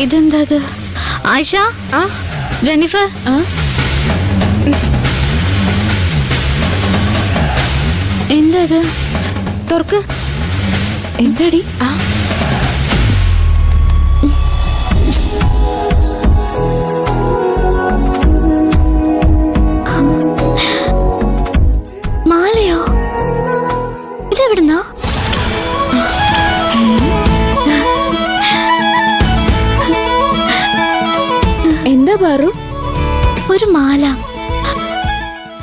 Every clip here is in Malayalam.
ഇതെന്താ ഇത്? ആയിഷ, ജെന്നിഫർ, എന്താ ഇത്? തുറക്ക്. എന്താടി? മാലയോ? ഇതെവിടുന്നാ? എന്താ പാറു? ഒരു മാല.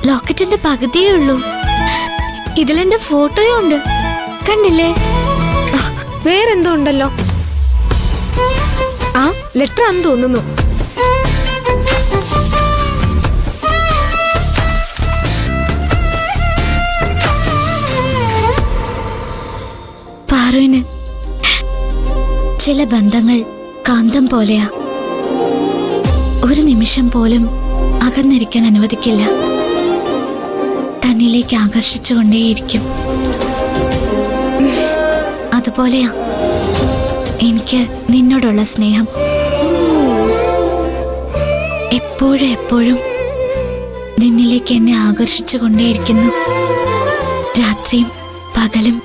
ലോക്കറ്റിന്റെ പകുതിയേ ഉള്ളൂ. ഇതിലെന്റെ ഫോട്ടോയും ഉണ്ട്, കണ്ടില്ലേ? വേറെന്തോ ഉണ്ടല്ലോ. ആ ലെറ്റർ ആണെന്ന് തോന്നുന്നു. പാറുവിന് ചില ബന്ധങ്ങൾ കാന്തം പോലെയാ. ഒരു നിമിഷം പോലും അകന്നിരിക്കാൻ അനുവദിക്കില്ല. തന്നിലേക്ക് ആകർഷിച്ചുകൊണ്ടേയിരിക്കും. അതുപോലെയാ എനിക്ക് നിന്നോടുള്ള സ്നേഹം. എപ്പോഴും എപ്പോഴും നിന്നിലേക്ക് എന്നെ ആകർഷിച്ചുകൊണ്ടേയിരിക്കുന്നു. രാത്രിയും പകലും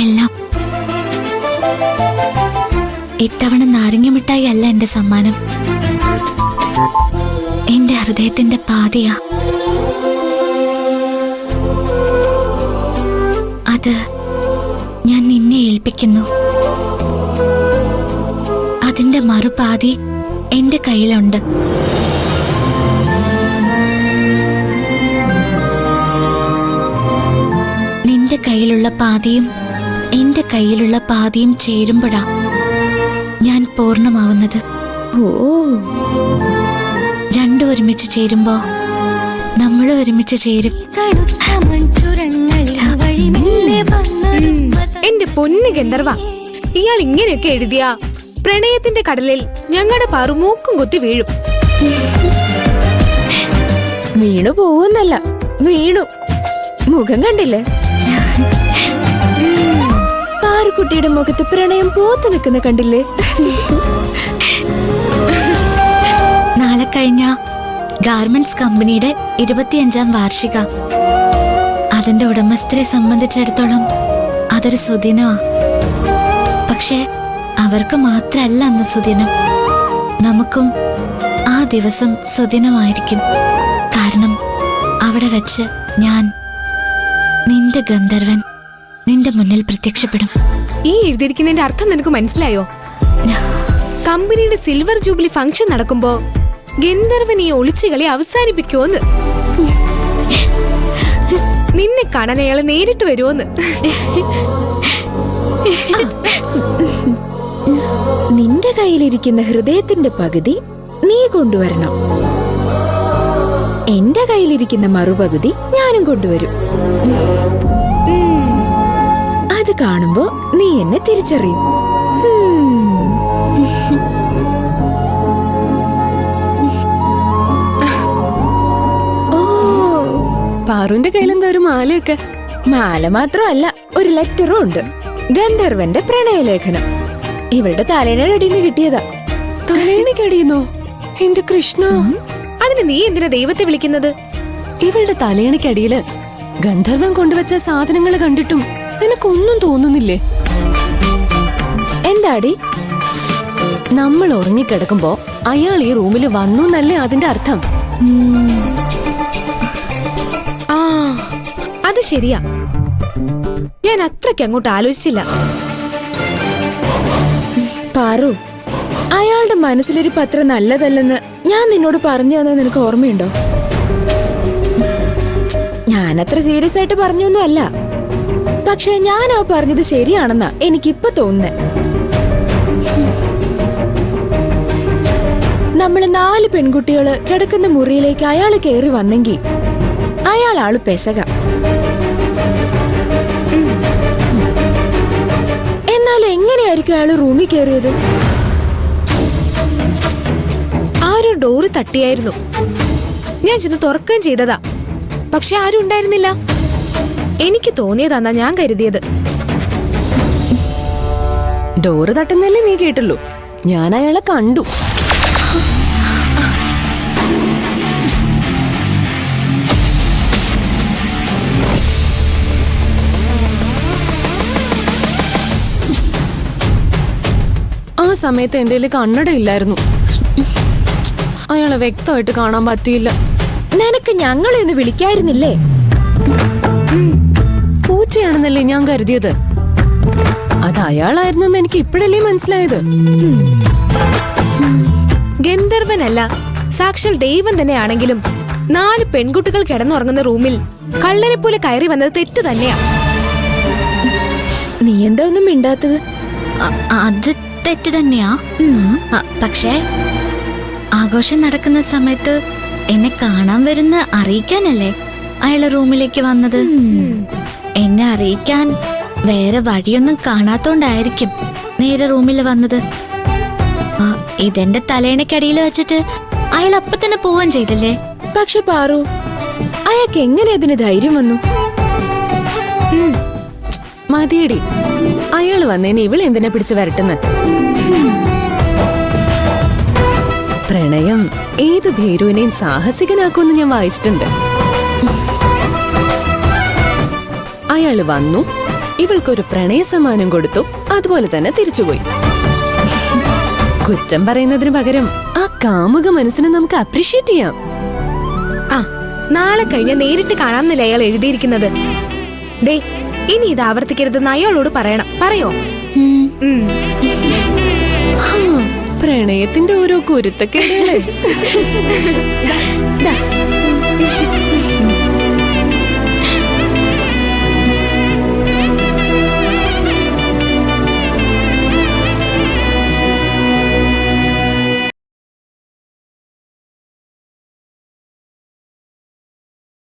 എല്ലാം. ഇത്തവണ നാരങ്ങമിഠായി അല്ല എന്റെ സമ്മാനം, എന്റെ ഹൃദയത്തിന്റെ പാതിയാ. അത് ഞാൻ നിന്നെ ഏൽപ്പിക്കുന്നു. അതിന്റെ മറുപാതി എന്റെ കയ്യിലുണ്ട്. നിന്റെ കയ്യിലുള്ള പാതിയും എന്റെ കയ്യിലുള്ള പാതിയും ചേരുമ്പോഴാ ഞാൻ പൂർണ്ണമാവുന്നത്. രണ്ടും ഒരുമിച്ച് ചേരുമ്പോ നമ്മൾ ഒരുമിച്ച് ചേരും. എന്റെ പൊന്നു ഗന്ധർവ, ഇയാൾ ഇങ്ങനെയൊക്കെ എഴുതിയാ പ്രണയത്തിന്റെ കടലിൽ ഞങ്ങളുടെ പാറു മൂക്കും കൊത്തി വീഴും. വീണു പോവുന്നല്ല, വീണു. മുഖം കണ്ടില്ലേ? പാറുക്കുട്ടിയുടെ മുഖത്ത് പ്രണയം പോത്തു നിൽക്കുന്ന കണ്ടില്ലേ? നാളെ കഴിഞ്ഞ ഗാർമെന്റ്സ് കമ്പനിയുടെ 25ാം വാർഷിക. അതിന്റെ ഉടമസ്ഥരെ സംബന്ധിച്ചിടത്തോളം അതൊരു സുദിനമാ. പക്ഷെ അവർക്ക് മാത്രല്ല അന്ന് സുദിനം, നമുക്കും ആ ദിവസം സുദിനമായിരിക്കും. കാരണം അവിടെ വെച്ച് ഞാൻ, നിന്റെ ഗന്ധർവൻ, നിന്റെ മുന്നിൽ പ്രത്യക്ഷപ്പെടും. ഈ എഴുതിയിരിക്കുന്നതിന്റെ അർത്ഥം നിനക്ക് മനസ്സിലായോ? കമ്പനിയുടെ സിൽവർ ജൂബിലി ഫംഗ്ഷൻ നടക്കുമ്പോ ഗന്ധർവൻ ഈ ഒളിച്ചുകളി അവസാനിപ്പിക്കുമോന്ന്. നിന്നെ കാണാൻ അയാള് നേരിട്ട് വരുമോന്ന്. നിന്റെ കയ്യിലിരിക്കുന്ന ഹൃദയത്തിന്റെ പകുതി നീ കൊണ്ടുവരണം. എന്റെ കയ്യിലിരിക്കുന്ന മറുപകുതി ഞാനും കൊണ്ടുവരും. അത് കാണുമ്പോ നീ എന്നെ തിരിച്ചറിയും. പാറുവിന്റെ കയ്യിലെന്താ ഒരു മാലയൊക്കെ? മാല മാത്രമല്ല, ഒരു ലെറ്ററും ഉണ്ട്. ഗന്ധർവന്റെ പ്രണയലേഖനം. ഇവളുടെ തലേണയുടെ അടിയിൽ നിന്ന് കിട്ടിയതാ. തലേണിക്കടിയുന്നോ? എന്റെ കൃഷ്ണ, അതിന് നീ എന്തിനാ ദൈവത്തെ വിളിക്കുന്നത്? ഇവളുടെ തലേണിക്കടിയില് ഗന്ധർവൻ കൊണ്ടുവച്ച സാധനങ്ങൾ കണ്ടിട്ടും നിനക്കൊന്നും തോന്നുന്നില്ലേ? എന്താടി? നമ്മൾ ഉറങ്ങിക്കിടക്കുമ്പോ അയാൾ ഈ റൂമിൽ വന്നു എന്നല്ലേ അതിന്റെ അർത്ഥം? ആ, അത് ശരിയാ. ഞാൻ അത്രയ്ക്ക് അങ്ങോട്ട് ആലോചിച്ചില്ല. പാറു, അയാളുടെ മനസ്സിലിരിപ്പ് അത്ര നല്ലതല്ലെന്ന് ഞാൻ നിന്നോട് പറഞ്ഞു തന്നത് നിനക്ക് ഓർമ്മയുണ്ടോ? ഞാനത്ര സീരിയസ് ആയിട്ട് പറഞ്ഞൊന്നും അല്ല. പക്ഷെ ഞാൻ ആ പറഞ്ഞത് ശരിയാണെന്നാ എനിക്കിപ്പൊ തോന്നുന്നേ. നമ്മള് 4 പെൺകുട്ടികള് കിടക്കുന്ന മുറിയിലേക്ക് അയാള് കയറി വന്നെങ്കിൽ അയാളാള് പെശക. എന്നാലും എങ്ങനെയായിരിക്കും അയാള് റൂമിൽ കയറിയത്? ആരോ ഡോറ് തട്ടിയായിരുന്നു. ഞാൻ ചെന്ന് തുറക്കുകയും ചെയ്തതാ. പക്ഷെ ആരും ഉണ്ടായിരുന്നില്ല. എനിക്ക് തോന്നിയതാന്നാ ഞാൻ കരുതിയത്. ഡോറ് തട്ടുന്നല്ലേ നീ കേട്ടുള്ളൂ. ഞാൻ അയാളെ കണ്ടു. ആ സമയത്ത് എന്റെ കയ്യിൽ കണ്ണട ഇല്ലായിരുന്നു. അയാളെ വ്യക്തമായിട്ട് കാണാൻ പറ്റിയില്ല. നിനക്ക് ഞങ്ങളെ ഒന്ന് വിളിക്കായിരുന്നില്ലേ? പൂച്ചയാണെന്നല്ലേ ഞാൻ കരുതിയത്. അത് അയാളായിരുന്നു എന്ന് എനിക്ക് ഇപ്പോഴല്ലേ മനസ്സിലായത്. ഗന്ധർവനല്ല, സാക്ഷാൽ ദൈവം തന്നെയാണെങ്കിലും 4 പെൺകുട്ടികൾ കിടന്നുറങ്ങുന്ന റൂമിൽ കള്ളനെ പോലെ കയറി വന്നത് തെറ്റ് തന്നെയാ. നീ എന്താ ഒന്നും മിണ്ടാത്തത്? അത് തെറ്റ് തന്നെയാ. പക്ഷേ ആഘോഷം നടക്കുന്ന സമയത്ത് എന്നെ കാണാൻ വരുന്ന അറിയിക്കാനല്ലേ അയാളെ റൂമിലേക്ക് വന്നത്. എന്നെ അറിയിക്കാൻ വേറെ വഴിയൊന്നും കാണാത്തോണ്ടായിരിക്കും നേരെ റൂമിൽ വന്നത്. ഇതെന്റെ തലേണക്കടിയിൽ വെച്ചിട്ട് അയാൾ അപ്പൊ തന്നെ പോവാൻ ചെയ്തല്ലേ. പക്ഷെ പാറു, അയാൾക്ക് എങ്ങനെ അതിന് ധൈര്യം വന്നു? മതിയടി, അയാള് വന്നേനെ ഇവളെന്തിനെ പിടിച്ച് വരട്ടുന്ന. പ്രണയം ഏത് ഭേരുവിനെയും സാഹസികനാക്കുമെന്ന് ഞാൻ വായിച്ചിട്ടുണ്ട്. അയാള് വന്നു, ഇവൾക്കൊരു പ്രണയ സമ്മാനം കൊടുത്തു, അതുപോലെ തന്നെ തിരിച്ചുപോയി. കുറ്റം പറയുന്നതിന് പകരം ആ കാമുക മനസ്സിനെ നമുക്ക് അപ്രീഷിയേറ്റ് ചെയ്യാം. ആ, നാളെ കഴിഞ്ഞ് നേരിട്ട് കാണാമെന്നല്ലേ അയാൾ എഴുതിയിരിക്കുന്നത്. ദേ, ഇനി ഇത് ആവർത്തിക്കരുതെന്ന് അയാളോട് പറയണം. പറയോ? പ്രണയത്തിന്റെ ഓരോ കുരുത്തക്കേടുകളെ.